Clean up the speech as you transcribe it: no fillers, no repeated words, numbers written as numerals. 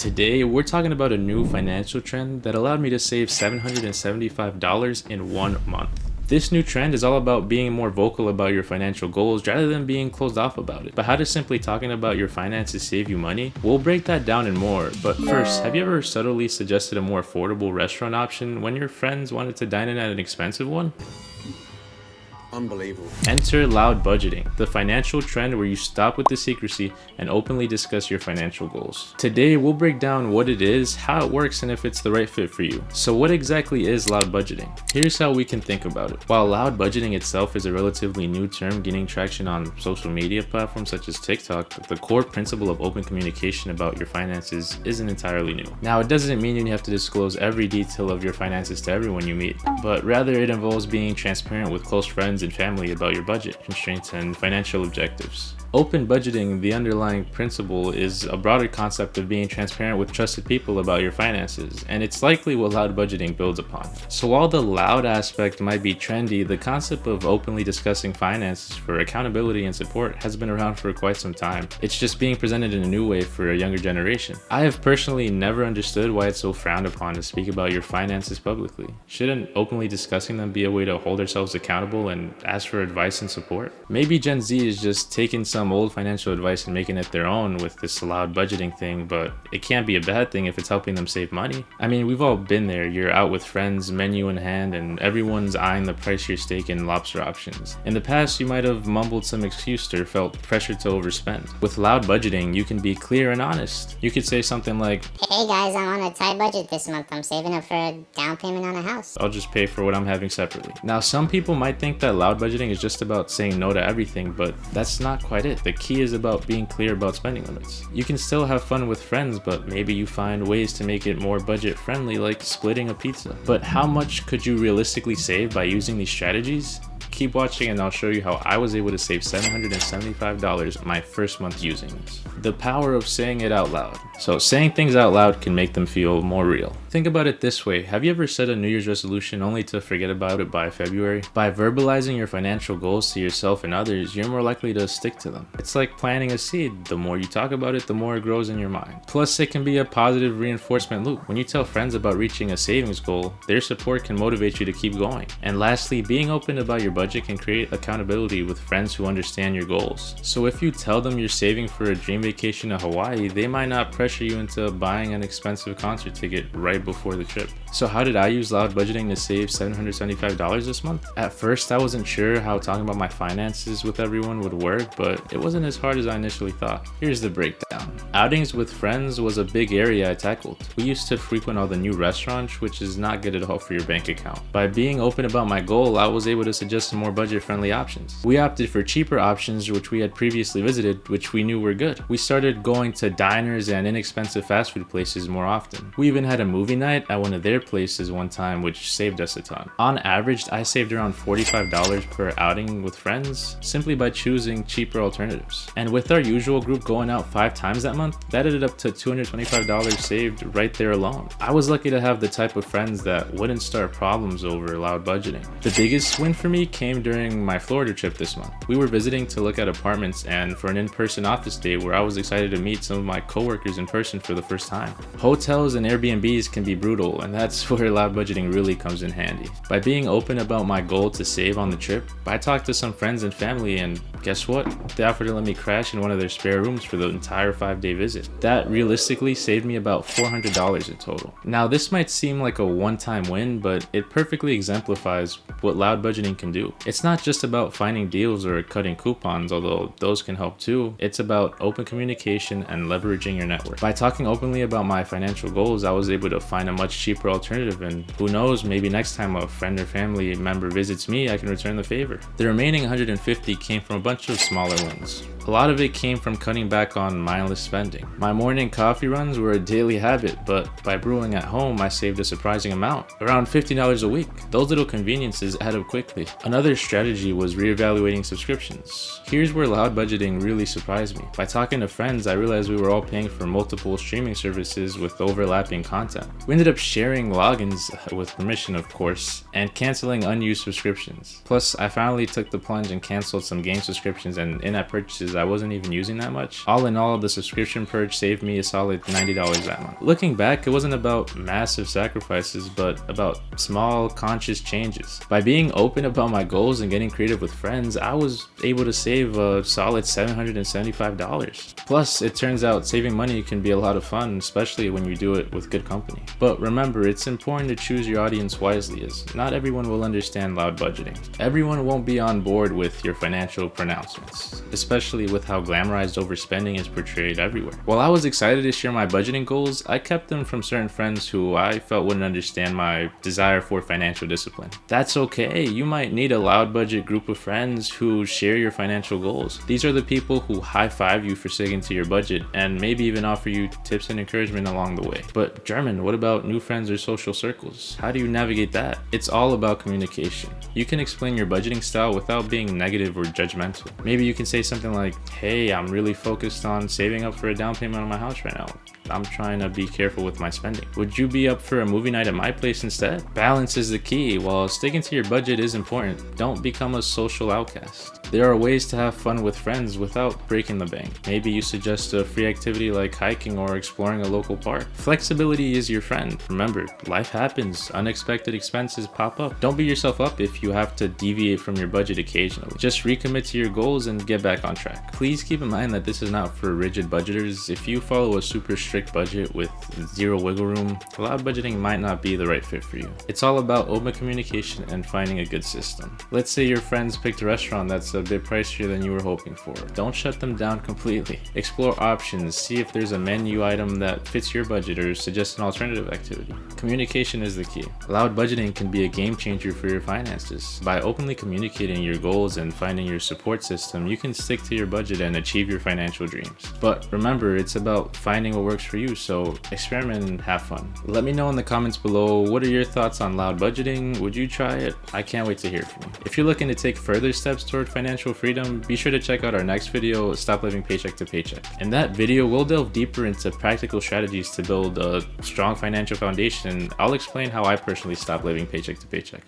Today, we're talking about a new financial trend that allowed me to save $775 in 1 month. This new trend is all about being more vocal about your financial goals rather than being closed off about it. But how does simply talking about your finances save you money? We'll break that down and more. But first, have you ever subtly suggested a more affordable restaurant option when your friends wanted to dine in at an expensive one? Unbelievable. Enter loud budgeting, the financial trend where you stop with the secrecy and openly discuss your financial goals. Today, we'll break down what it is, how it works, and if it's the right fit for you. So what exactly is loud budgeting? Here's how we can think about it. While loud budgeting itself is a relatively new term gaining traction on social media platforms such as TikTok, the core principle of open communication about your finances isn't entirely new. Now, it doesn't mean you have to disclose every detail of your finances to everyone you meet, but rather it involves being transparent with close friends and family about your budget, constraints, and financial objectives. Open budgeting, the underlying principle, is a broader concept of being transparent with trusted people about your finances, and it's likely what loud budgeting builds upon. So while the loud aspect might be trendy, the concept of openly discussing finances for accountability and support has been around for quite some time. It's just being presented in a new way for a younger generation. I have personally never understood why it's so frowned upon to speak about your finances publicly. Shouldn't openly discussing them be a way to hold ourselves accountable and ask for advice and support? Maybe Gen Z is just taking some old financial advice and making it their own with this loud budgeting thing, but it can't be a bad thing if it's helping them save money. I mean, we've all been there. You're out with friends, menu in hand, and everyone's eyeing the pricier steak and lobster options. In the past, you might have mumbled some excuse or felt pressured to overspend. With loud budgeting, you can be clear and honest. You could say something like, "Hey guys, I'm on a tight budget this month. I'm saving up for a down payment on a house. I'll just pay for what I'm having separately." Now, some people might think that loud budgeting is just about saying no to everything, but that's not quite it. The key is about being clear about spending limits. You can still have fun with friends, but maybe you find ways to make it more budget friendly, like splitting a pizza. But how much could you realistically save by using these strategies? Keep watching and I'll show you how I was able to save $775 my first month using this. The power of saying it out loud. So saying things out loud can make them feel more real. Think about it this way. Have you ever set a New Year's resolution only to forget about it by February? By verbalizing your financial goals to yourself and others, you're more likely to stick to them. It's like planting a seed. The more you talk about it, the more it grows in your mind. Plus, it can be a positive reinforcement loop. When you tell friends about reaching a savings goal, their support can motivate you to keep going. And lastly, being open about your budget can create accountability with friends who understand your goals. So if you tell them you're saving for a dream vacation to Hawaii, they might not pressure you into buying an expensive concert ticket right before the trip. So how did I use loud budgeting to save $775 this month? At first, I wasn't sure how talking about my finances with everyone would work, but it wasn't as hard as I initially thought. Here's the breakdown. Outings with friends was a big area I tackled. We used to frequent all the new restaurants, which is not good at all for your bank account. By being open about my goal, I was able to suggest some more budget-friendly options. We opted for cheaper options which we had previously visited, which we knew were good. We started going to diners and inexpensive fast food places more often. We even had a movie night at one of their places one time, which saved us a ton. On average, I saved around $45 per outing with friends simply by choosing cheaper alternatives. And with our usual group going out 5 times that month, that added up to $225 saved right there alone. I was lucky to have the type of friends that wouldn't start problems over loud budgeting. The biggest win for me came during my Florida trip this month. We were visiting to look at apartments and for an in-person office day where I was excited to meet some of my coworkers in person for the first time. Hotels and Airbnbs can be brutal, and that's where loud budgeting really comes in handy. By being open about my goal to save on the trip, I talked to some friends and family, and guess what? They offered to let me crash in one of their spare rooms for the entire 5-day visit. That realistically saved me about $400 in total. Now, this might seem like a one-time win, but it perfectly exemplifies what loud budgeting can do. It's not just about finding deals or cutting coupons, although those can help too. It's about open communication and leveraging your network. By talking openly about my financial goals, I was able to find a much cheaper alternative, and who knows, maybe next time a friend or family member visits me, I can return the favor. The remaining 150 came from a bunch of smaller wins. A lot of it came from cutting back on mindless spending. My morning coffee runs were a daily habit, but by brewing at home, I saved a surprising amount, around $50 a week. Those little conveniences add up quickly. Another strategy was reevaluating subscriptions. Here's where loud budgeting really surprised me. By talking to friends, I realized we were all paying for multiple streaming services with overlapping content. We ended up sharing logins with permission, of course, and canceling unused subscriptions. Plus, I finally took the plunge and canceled some game subscriptions and in-app purchases I wasn't even using that much. All in all, the subscription purge saved me a solid $90 that month. Looking back, it wasn't about massive sacrifices, but about small, conscious changes. By being open about my goals and getting creative with friends, I was able to save a solid $775. Plus, it turns out saving money can be a lot of fun, especially when you do it with good company. But remember, it's important to choose your audience wisely, as not everyone will understand loud budgeting. Everyone won't be on board with your financial pronouncements, especially with how glamorized overspending is portrayed everywhere. While I was excited to share my budgeting goals, I kept them from certain friends who I felt wouldn't understand my desire for financial discipline. That's okay, you might need a loud budget group of friends who share your financial goals. These are the people who high-five you for sticking to your budget and maybe even offer you tips and encouragement along the way. But German, what about new friends or social circles? How do you navigate that? It's all about communication. You can explain your budgeting style without being negative or judgmental. Maybe you can say something like, hey, I'm really focused on saving up for a down payment on my house right now. I'm trying to be careful with my spending. Would you be up for a movie night at my place instead? Balance is the key. While sticking to your budget is important, don't become a social outcast. There are ways to have fun with friends without breaking the bank. Maybe you suggest a free activity like hiking or exploring a local park. Flexibility is your friend. Remember, life happens. Unexpected expenses pop up. Don't beat yourself up if you have to deviate from your budget occasionally. Just recommit to your goals and get back on track. Please keep in mind that this is not for rigid budgeters. If you follow a super strict budget with zero wiggle room, loud budgeting might not be the right fit for you. It's all about open communication and finding a good system. Let's say your friends picked a restaurant that's a bit pricier than you were hoping for. Don't shut them down completely. Explore options, see if there's a menu item that fits your budget or suggest an alternative activity. Communication is the key. Loud budgeting can be a game changer for your finances. By openly communicating your goals and finding your support system, you can stick to your budget and achieve your financial dreams. But remember, it's about finding what works for you, so experiment and have fun. Let me know in the comments below, what are your thoughts on loud budgeting? Would you try it? I can't wait to hear from you. If you're looking to take further steps toward financial freedom, be sure to check out our next video, Stop Living Paycheck to Paycheck. In that video, we'll delve deeper into practical strategies to build a strong financial foundation. I'll explain how I personally stopped living paycheck to paycheck.